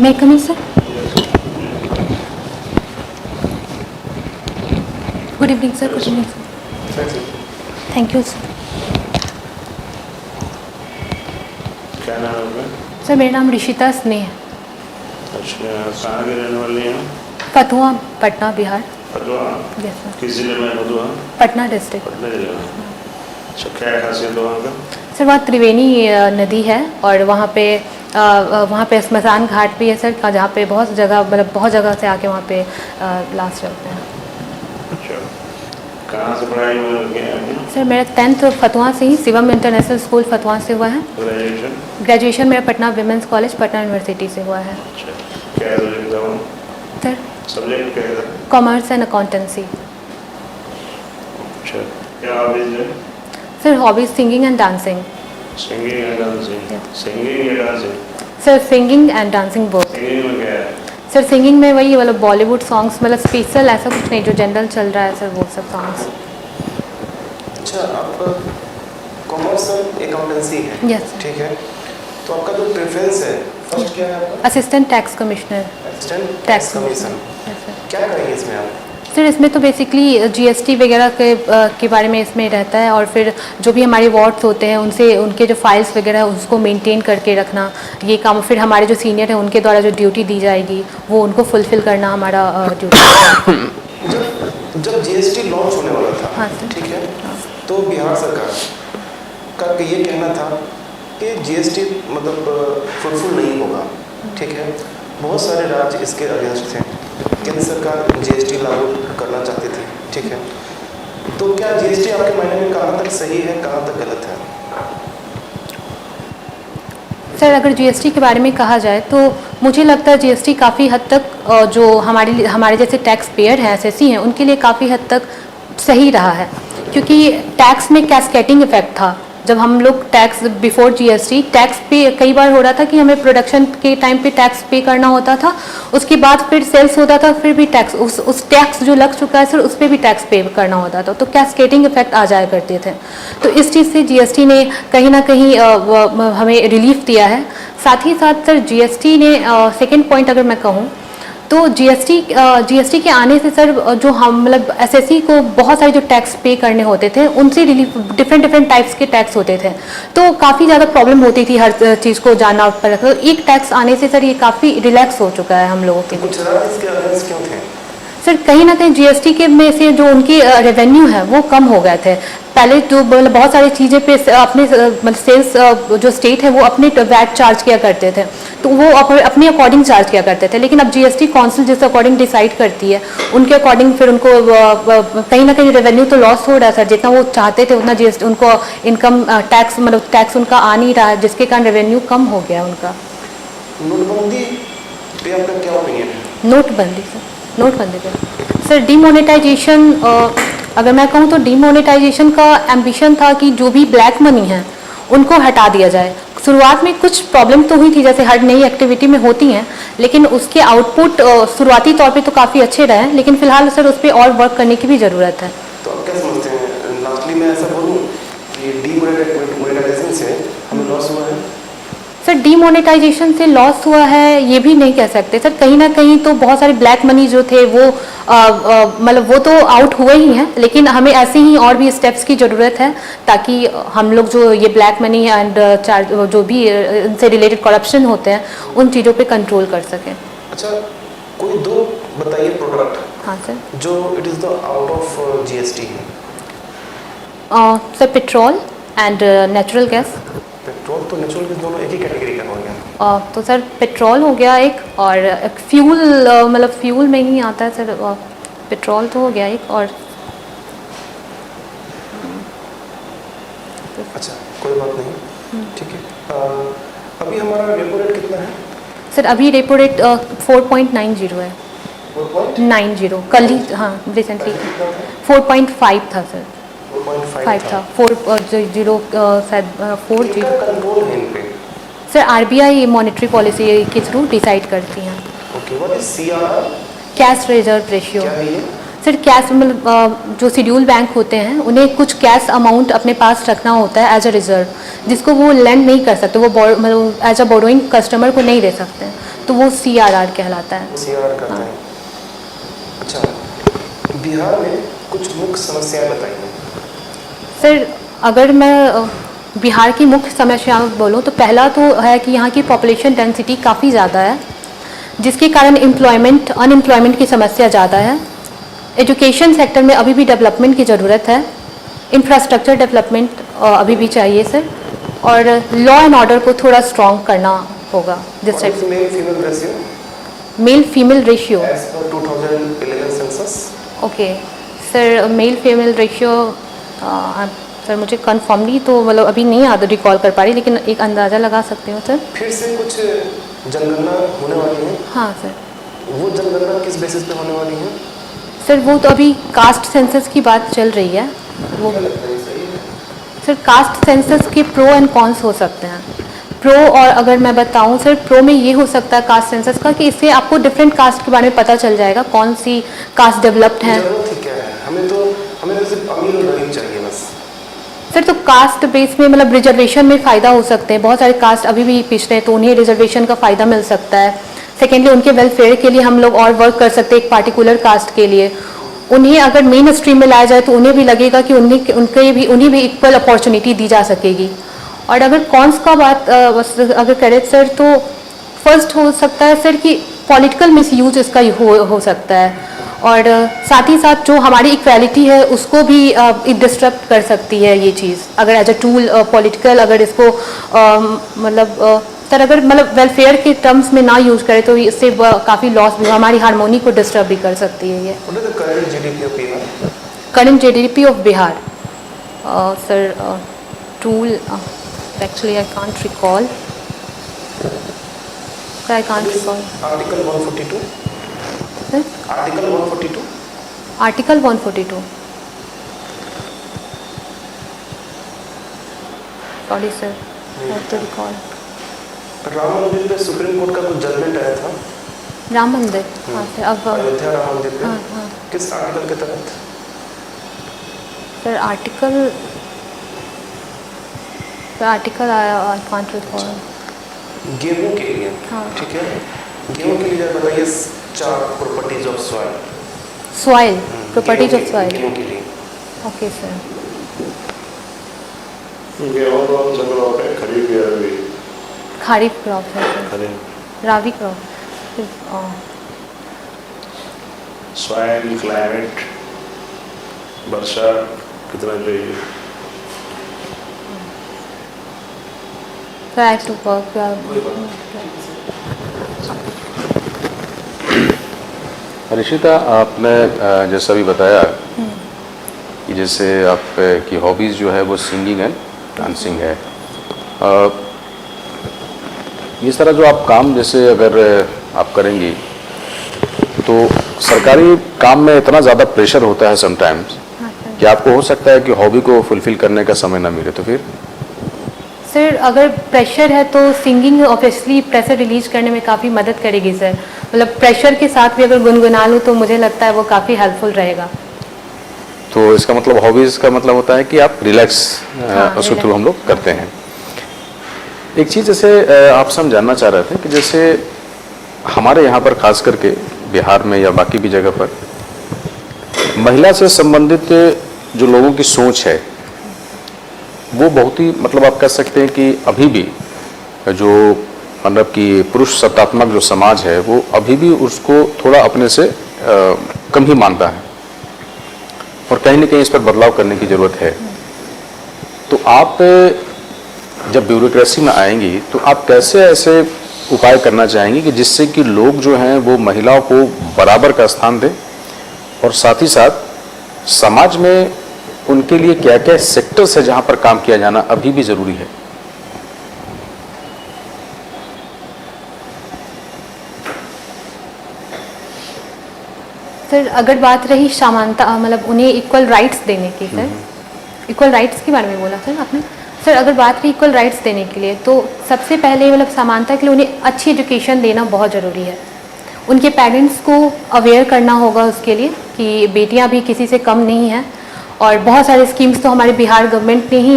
May I come in, sir? Good evening, sir. Good evening, sir. Thank you, sir. क्या नाम है आपका? Sir मेरा नाम ऋषिता स्नेह है। अच्छा, कहाँ की रहने वाली हैं? फतुहा, पटना, बिहार। फतुहा? Yes sir. किस जिले में है फतुहा? पटना डिस्ट्रिक्ट। पटना जिले में। अच्छा, क्या खासियत है वहाँ का? सर वहाँ त्रिवेणी नदी है और वहाँ पे स्मशान घाट भी है सर, जहाँ पे बहुत जगह मतलब बहुत जगह से आके वहाँ पे लाश चलते हैं। अच्छा, कहाँ से पढ़ाई किया आपने? सर मेरा 10th फतुहा से ही, शिवम इंटरनेशनल स्कूल फतुहा से हुआ है। ग्रेजुएशन? ग्रेजुएशन मेरा Patna women's college Patna university से हुआ है। अच्छा, क्या सब्जेक्ट था वो? सर सब्जेक्ट क्या था? Commerce and accountancy. अच्छा, क्या हॉबीज है? Sir hobbies singing and dancing. Singing and dancing? Singing या dancing? Sir singing and dancing both. Singing में क्या है? सर सिंगिंग में वही मतलब बॉलीवुड सॉन्ग्स, मतलब स्पेशल ऐसा कुछ नहीं, जो जनरल चल रहा है सर वो सब सॉन्ग्स। अच्छा, आप कॉमर्स और अकाउंटेंसी है? यस। ठीक है, तो आपका जो प्रेफरेंस है फर्स्ट क्या है आपका? Assistant tax commissioner. Assistant tax commission. Yes sir. क्या करेंगे इसमें आप? सर इसमें तो बेसिकली जीएसटी वगैरह के बारे में इसमें रहता है, और फिर जो भी हमारे वार्ड्स होते हैं उनसे उनके जो फाइल्स वगैरह है उसको मेंटेन करके रखना, ये काम। फिर हमारे जो सीनियर हैं उनके द्वारा जो ड्यूटी दी जाएगी वो उनको फुलफिल करना हमारा ड्यूटी है। जब जीएसटी लॉन्च होने वाला था, हाँ सर। ठीक है, तो बिहार सरकार का ये कहना था कि जीएसटी मतलब फ्रूटफुल नहीं होगा, ठीक है। बहुत सारे राज्य इसके अगेंस्ट थे, केंद्र सरकार जीएसटी लागू करना चाहती थी, ठीक है। तो क्या जीएसटी आपके मायने में कहाँ तक सही है, कहाँ तक गलत है? सर अगर जीएसटी के बारे में कहा जाए तो मुझे लगता है जीएसटी काफ़ी हद तक जो हमारे जैसे टैक्स पेयर हैं, एसएससी हैं, उनके लिए काफ़ी हद तक सही रहा है, क्योंकि टैक्स में कैस्केडिंग इफेक्ट था। जब हम लोग टैक्स बिफोर जीएसटी टैक्स पे कई बार हो रहा था कि हमें प्रोडक्शन के टाइम पे टैक्स पे करना होता था, उसके बाद फिर सेल्स होता था, फिर भी टैक्स उस टैक्स जो लग चुका है सर उस पर भी टैक्स पे करना होता था, तो कैस्केडिंग इफेक्ट आ जाया करते थे। तो इस चीज़ से जीएसटी ने कहीं ना कहीं हमें रिलीफ दिया है। साथ ही साथ सर जीएसटी ने सेकेंड पॉइंट अगर मैं कहूँ तो जीएसटी के आने से सर जो हम मतलब एसएससी को बहुत सारे जो टैक्स पे करने होते थे उनसे रिलीफ, डिफरेंट टाइप्स के टैक्स होते थे, तो काफ़ी ज़्यादा प्रॉब्लम होती थी हर चीज़ को जानना पड़ता। तो एक टैक्स आने से सर ये काफ़ी रिलैक्स हो चुका है हम लोगों के लिए। कुछ राज्य इसके अगेंस्ट क्यों थे? सर कहीं ना कहीं जीएसटी के में से जो उनकी रेवेन्यू है वो कम हो गए थे। पहले जो बहुत सारी चीज़ें पे अपने मतलब सेल्स जो स्टेट है वो अपने वैट चार्ज किया करते थे, तो वो अपने अकॉर्डिंग चार्ज किया करते थे, लेकिन अब जीएसटी काउंसिल जिस अकॉर्डिंग डिसाइड करती है उनके अकॉर्डिंग फिर उनको कहीं ना कहीं रेवेन्यू तो लॉस हो रहा है सर। जितना वो चाहते थे उतना जीएसटी उनको इनकम टैक्स मतलब टैक्स उनका आ नहीं रहा है, जिसके कारण रेवेन्यू कम हो गया उनका। नोटबंदी पे आपका क्या ओपिनियन है? नोटबंदी पे सर डीमोनेटाइजेशन, अगर मैं कहूँ तो डीमोनेटाइजेशन का एम्बिशन था कि जो भी ब्लैक मनी है उनको हटा दिया जाए। शुरुआत में कुछ प्रॉब्लम तो हुई थी, जैसे हर नई एक्टिविटी में होती हैं, लेकिन उसके आउटपुट शुरुआती तौर पे तो काफ़ी अच्छे रहे, लेकिन फिलहाल सर उस पर और वर्क करने की भी ज़रूरत है। तो आप क्या समझते हैं, लास्टली मैं ऐसा बोलूँ कि डीमोनेटाइजेशन से हमें लॉस हुआ है? सर डीमोनेटाइजेशन से लॉस हुआ है ये भी नहीं कह सकते सर, कहीं ना कहीं तो बहुत सारे ब्लैक मनी जो थे वो मतलब वो तो आउट हुए ही हैं, लेकिन हमें ऐसे ही और भी स्टेप्स की ज़रूरत है ताकि हम लोग जो ये ब्लैक मनी एंड जो भी इनसे रिलेटेड करप्शन होते हैं उन चीज़ों पे कंट्रोल कर सकें। अच्छा, कोई दो बताइए प्रोडक्ट, हाँ सर। जो it is the out of GST है। Sir petrol and natural gas. Petrol तो नेचुरल गैस दोनों एक ही कैटेगरी का हो गया। तो सर पेट्रोल हो गया एक, और एक फ्यूल मतलब फ्यूल में ही आता है सर, पेट्रोल तो हो गया एक, और अच्छा कोई बात नहीं, ठीक है। अभी हमारा रेपो रेट कितना है? सर अभी रेपो रेट 4.90 है। 90 कल ही, हाँ रिसेंटली 4.5 था सर। 5 था 4.0 शायद 40। कंट्रोल है इन पे? सर आरबीआई मॉनेटरी पॉलिसी के थ्रू डिसाइड करती हैं। Okay, what is CRR? Cash reserve ratio. क्या है ये? सर कैश मतलब जो शेड्यूल बैंक होते हैं उन्हें कुछ कैश अमाउंट अपने पास रखना होता है एज अ रिजर्व, जिसको वो लेंड नहीं कर सकते, वो मतलब एज अ बोरोइंग कस्टमर को नहीं दे सकते हैं। तो वो CRR कहलाता है। CRR करते हैं। अच्छा, बिहार में कुछ मुख्य समस्याएं बताइए। सर अगर मैं बिहार की मुख्य समस्याओं बोलूँ तो पहला तो है कि यहाँ की पॉपुलेशन डेंसिटी काफ़ी ज़्यादा है, जिसके कारण अनएम्प्लॉयमेंट की समस्या ज़्यादा है। एजुकेशन सेक्टर में अभी भी डेवलपमेंट की ज़रूरत है। इंफ्रास्ट्रक्चर डेवलपमेंट अभी भी चाहिए सर, और लॉ एंड ऑर्डर को थोड़ा स्ट्रॉन्ग करना होगा। जिससे मेल फीमेल रेशियो एज पर 2011 census. Okay sir, male female ratio sir मुझे कन्फर्मली तो मतलब अभी नहीं याद रिकॉल कर पा रही, लेकिन एक अंदाज़ा लगा सकते हो सर। फिर से कुछ जनगणना होने वाली है। हाँ सर। वो जनगणना किस बेसिस पे होने वाली है? सर वो तो अभी कास्ट सेंसस की बात चल रही है। वो क्या लगता है सही है? सर कास्ट सेंसस के प्रो एंड कॉन्स हो सकते हैं। प्रो, और अगर मैं बताऊं सर, प्रो में ये हो सकता है कास्ट सेंसस का कि इससे आपको डिफरेंट कास्ट के बारे में पता चल जाएगा, कौन सी कास्ट डेवलप्ड है। जरूरत ही क्या है? हमें तो सिर्फ अमीर और गरीब चाहिए बस। सर तो कास्ट बेस में मतलब रिजर्वेशन में फ़ायदा हो सकते हैं। बहुत सारे कास्ट अभी भी पिछड़े हैं तो उन्हें रिजर्वेशन का फ़ायदा मिल सकता है। सेकेंडली उनके वेलफेयर के लिए हम लोग और वर्क कर सकते हैं एक पार्टिकुलर कास्ट के लिए। उन्हें अगर मेन स्ट्रीम में लाया जाए तो उन्हें भी लगेगा कि उन्हें भी इक्वल अपॉर्चुनिटी दी जा सकेगी। और अगर कॉन्स का बात अगर करें सर, तो फर्स्ट हो सकता है सर कि पॉलिटिकल मिसयूज इसका हो सकता है, और साथ ही साथ जो हमारी इक्वालिटी है उसको भी डिस्टर्ब कर सकती है ये चीज़, अगर एज अ टूल पॉलिटिकल अगर इसको सर अगर मतलब वेलफेयर के टर्म्स में ना यूज करें तो इससे काफ़ी लॉस भी, हमारी हारमोनी को डिस्टर्ब भी कर सकती है ये। Current GDP of Bihar sir tool actually I can't recall. Article 142। Article 142। Article 142 sorry sir, to recall. Ram Mandir पे सुप्रीम कोर्ट का कुछ जजमेंट आया था। राम मंदिर, हाँ सर। अब अयोध्या राम मंदिर पे हाँ। किस आर्टिकल के तहत? Sir article I can't recall. गेहूं के लिए, हाँ। ठीक है, गेहूं के लिए बताइए 4 properties of soil, properties of soil. गेहूं के लिए। Okay sir. गेहूं कौन सा क्रॉप है? खरीफ या रबी? खरीफ क्रॉप है सर। खरीफ। रावी क्रॉप। सॉइल, क्लाइमेट, वर्षा कितना चाहिए? रिशिता, आपने जैसा भी बताया कि जैसे आप की हॉबीज़ जो है वो सिंगिंग एंड डांसिंग है, ये सारा जो आप काम जैसे अगर आप करेंगी तो सरकारी काम में इतना ज़्यादा प्रेशर होता है समटाइम्स कि आपको हो सकता है कि हॉबी को फुलफिल करने का समय ना मिले, तो फिर? सर अगर प्रेशर है तो सिंगिंग ऑब्वियसली प्रेशर रिलीज करने में काफ़ी मदद करेगी सर। मतलब प्रेशर के साथ भी अगर गुनगुना लूँ तो मुझे लगता है वो काफ़ी हेल्पफुल रहेगा। तो इसका मतलब हॉबीज़ का मतलब होता है कि आप रिलैक्स उसके थ्रू हम लोग करते हैं। एक चीज़ जैसे आपसे हम जानना चाह रहे थे कि जैसे हमारे यहाँ पर खास करके बिहार में या बाकी भी जगह पर महिला से संबंधित जो लोगों की सोच है वो बहुत ही मतलब आप कह सकते हैं कि अभी भी जो मतलब कि पुरुष सत्तात्मक जो समाज है वो अभी भी उसको थोड़ा अपने से कम ही मानता है, और कहीं ना कहीं इस पर बदलाव करने की ज़रूरत है। तो आप जब ब्यूरोक्रेसी में आएंगी तो आप कैसे ऐसे उपाय करना चाहेंगे कि जिससे कि लोग जो हैं वो महिलाओं को बराबर का स्थान दें, और साथ ही साथ समाज में उनके लिए क्या क्या सेक्टर्स है जहां पर काम किया जाना अभी भी ज़रूरी है? सर अगर बात रही समानता मतलब उन्हें इक्वल राइट्स देने की, सर इक्वल राइट्स के बारे में बोला सर आपने। सर अगर बात रही इक्वल राइट्स देने के लिए तो सबसे पहले मतलब समानता के लिए उन्हें अच्छी एजुकेशन देना बहुत ज़रूरी है। उनके पेरेंट्स को अवेयर करना होगा उसके लिए कि बेटियां भी किसी से कम नहीं हैं, और बहुत सारे स्कीम्स तो हमारे बिहार गवर्नमेंट ने ही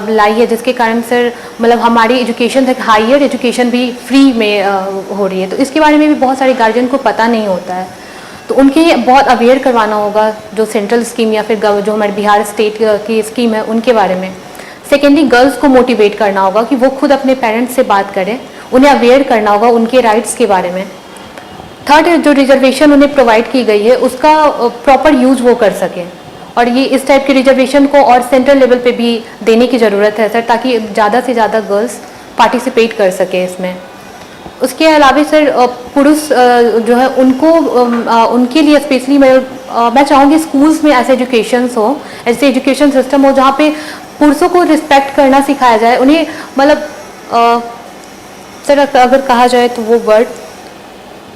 लाई है, जिसके कारण सर मतलब हमारी एजुकेशन तक हायर एजुकेशन भी फ्री में हो रही है। तो इसके बारे में भी बहुत सारे गार्जियन को पता नहीं होता है, तो उनके बहुत अवेयर करवाना होगा जो सेंट्रल स्कीम या फिर जो हमारे बिहार स्टेट की स्कीम है उनके बारे में। सेकेंडली गर्ल्स को मोटिवेट करना होगा कि वो खुद अपने पेरेंट्स से बात करें, उन्हें अवेयर करना होगा उनके राइट्स के बारे में। थर्ड, जो रिजर्वेशन उन्हें प्रोवाइड की गई है उसका प्रॉपर यूज वो कर सकें, और ये इस टाइप के रिजर्वेशन को और सेंट्रल लेवल पे भी देने की ज़रूरत है सर, ताकि ज़्यादा से ज़्यादा गर्ल्स पार्टिसिपेट कर सकें इसमें। उसके अलावा सर पुरुष जो है उनको उनके लिए स्पेशली मैं चाहूँगी स्कूल्स में ऐसे एजुकेशंस हो, ऐसे एजुकेशन सिस्टम हो जहाँ पे पुरुषों को रिस्पेक्ट करना सिखाया जाए, उन्हें मतलब सर अगर कहा जाए तो वो वर्ड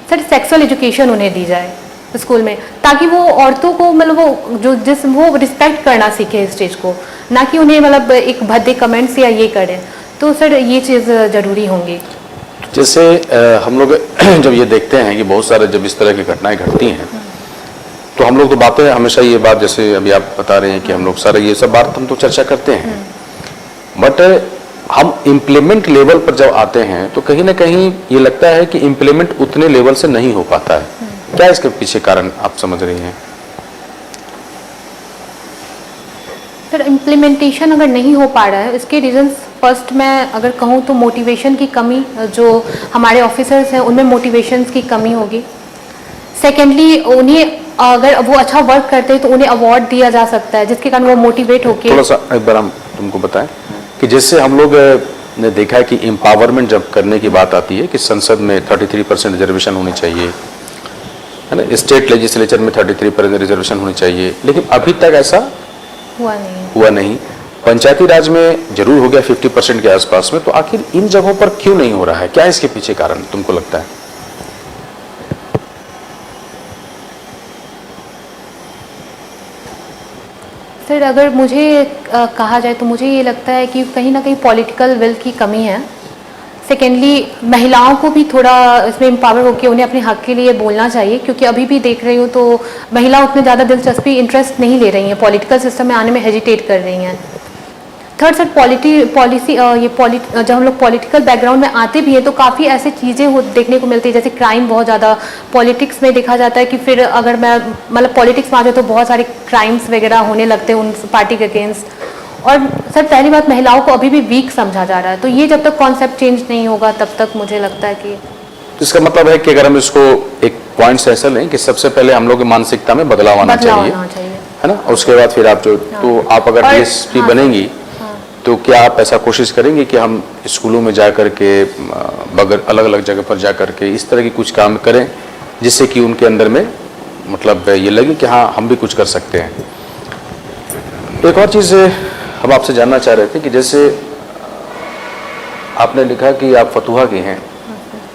सर सेक्सुअल एजुकेशन उन्हें दी जाए स्कूल में, ताकि वो औरतों को मतलब वो रिस्पेक्ट करना सीखे इस स्टेज को, ना कि उन्हें मतलब एक भद्दे कमेंट्स या ये करें। तो सर ये चीज़ ज़रूरी होंगी। जैसे हम लोग जब ये देखते हैं कि बहुत सारे जब इस तरह की घटनाएं घटती हैं तो हम लोग तो बातें हमेशा ये बात, जैसे अभी आप बता रहे हैं कि हम लोग सारे ये सब बात हम तो चर्चा करते हैं, बट हम इम्प्लीमेंट लेवल पर जब आते हैं तो कहीं ना कहीं ये लगता है कि इम्प्लीमेंट उतने लेवल से नहीं हो पाता है। क्या इसके पीछे कारण आप समझ रही हैं? सर इम्प्लीमेंटेशन अगर नहीं हो पा रहा है, इसके रीजंस फर्स्ट मैं अगर कहूँ तो मोटिवेशन की कमी, जो हमारे ऑफिसर्स हैं उनमें मोटिवेशंस की कमी होगी। सेकेंडली उन्हें अगर वो अच्छा वर्क करते हैं तो उन्हें अवार्ड दिया जा सकता है, जिसके कारण वो मोटिवेट होकर। थोड़ा सा एक बार हम तुमको बताएं कि जैसे हम लोग ने देखा है कि एम्पावरमेंट जब करने की बात आती है कि संसद में 33% रिजर्वेशन होनी चाहिए, है ना, स्टेट लेजिस्लेचर में 33% रिजर्वेशन होनी चाहिए, लेकिन अभी तक ऐसा हुआ नहीं। पंचायती राज में जरूर हो गया 50% के आसपास में, तो आखिर इन जगहों पर क्यों नहीं हो रहा है? क्या इसके पीछे कारण तुमको लगता है? सर अगर मुझे कहा जाए तो मुझे ये लगता है कि कहीं ना कहीं पॉलिटिकल विल की कमी है। सेकेंडली महिलाओं को भी थोड़ा इसमें एम्पावर होकर उन्हें अपने हक के लिए बोलना चाहिए, क्योंकि अभी भी देख रही हूँ तो महिला उतने ज़्यादा दिलचस्पी इंटरेस्ट नहीं ले रही हैं, पॉलिटिकल सिस्टम में आने में हेजिटेट कर रही हैं। थर्ड सर जब हम लोग पॉलिटिकल बैकग्राउंड में आते भी हैं तो काफ़ी ऐसे चीज़ें देखने को मिलती है, जैसे क्राइम बहुत ज़्यादा पॉलिटिक्स में देखा जाता है कि फिर अगर मैं मतलब पॉलिटिक्स में आ जाए तो बहुत सारे क्राइम्स वगैरह होने लगते हैं उन पार्टी के अगेंस्ट। और सर पहली बात, महिलाओं को अभी भी वीक समझा जा रहा है, तो ये जब तक कॉन्सेप्ट चेंज नहीं होगा तब तक मुझे लगता है कि इसका मतलब है कि अगर हम इसको एक पॉइंट से ऐसा लें कि सबसे पहले हम लोग की मानसिकता में बदलाव आना चाहिए, है ना, उसके बाद फिर आप जो तो आप अगर डीएसपी बनेंगी तो क्या आप ऐसा कोशिश करेंगे कि हम स्कूलों में जा करके अलग अलग जगह पर जा करके इस तरह की कुछ काम करें जिससे कि उनके अंदर में मतलब ये लगे कि हाँ हम भी कुछ कर सकते हैं? एक और चीज़ हम आपसे जानना चाह रहे थे कि जैसे आपने लिखा कि आप फतुहा की हैं,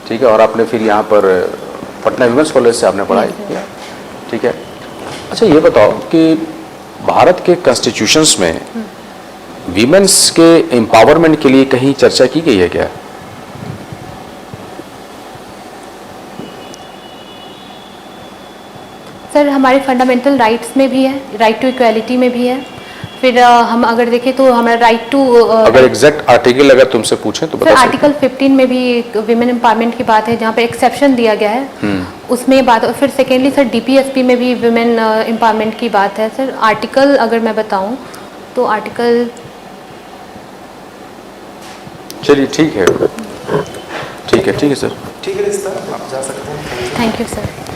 ठीक है, और आपने फिर यहाँ पर पटना विमेंस कॉलेज से आपने पढ़ाई किया, ठीक है। अच्छा ये बताओ कि भारत के कॉन्स्टिट्यूशंस में वीमेंस के एम्पावरमेंट के लिए कहीं चर्चा की गई है क्या? सर हमारे फंडामेंटल राइट्स में भी है, राइट टू इक्वालिटी में भी है। फिर हम अगर देखें तो हमारा राइट टू अगर एग्जैक्ट आर्टिकल अगर तुमसे पूछें तो बता सकते हैं। आर्टिकल 15 में भी विमेन एम्पावरमेंट की बात है, जहाँ पे एक्सेप्शन दिया गया है उसमें बात। और फिर सेकेंडली सर डीपीएसपी में भी विमेन एम्पावरमेंट की बात है। सर आर्टिकल अगर मैं बताऊं तो आर्टिकल, चलिए ठीक है सर। ठीक है रिश्ता, आप जा सकते हैं। Thank you sir.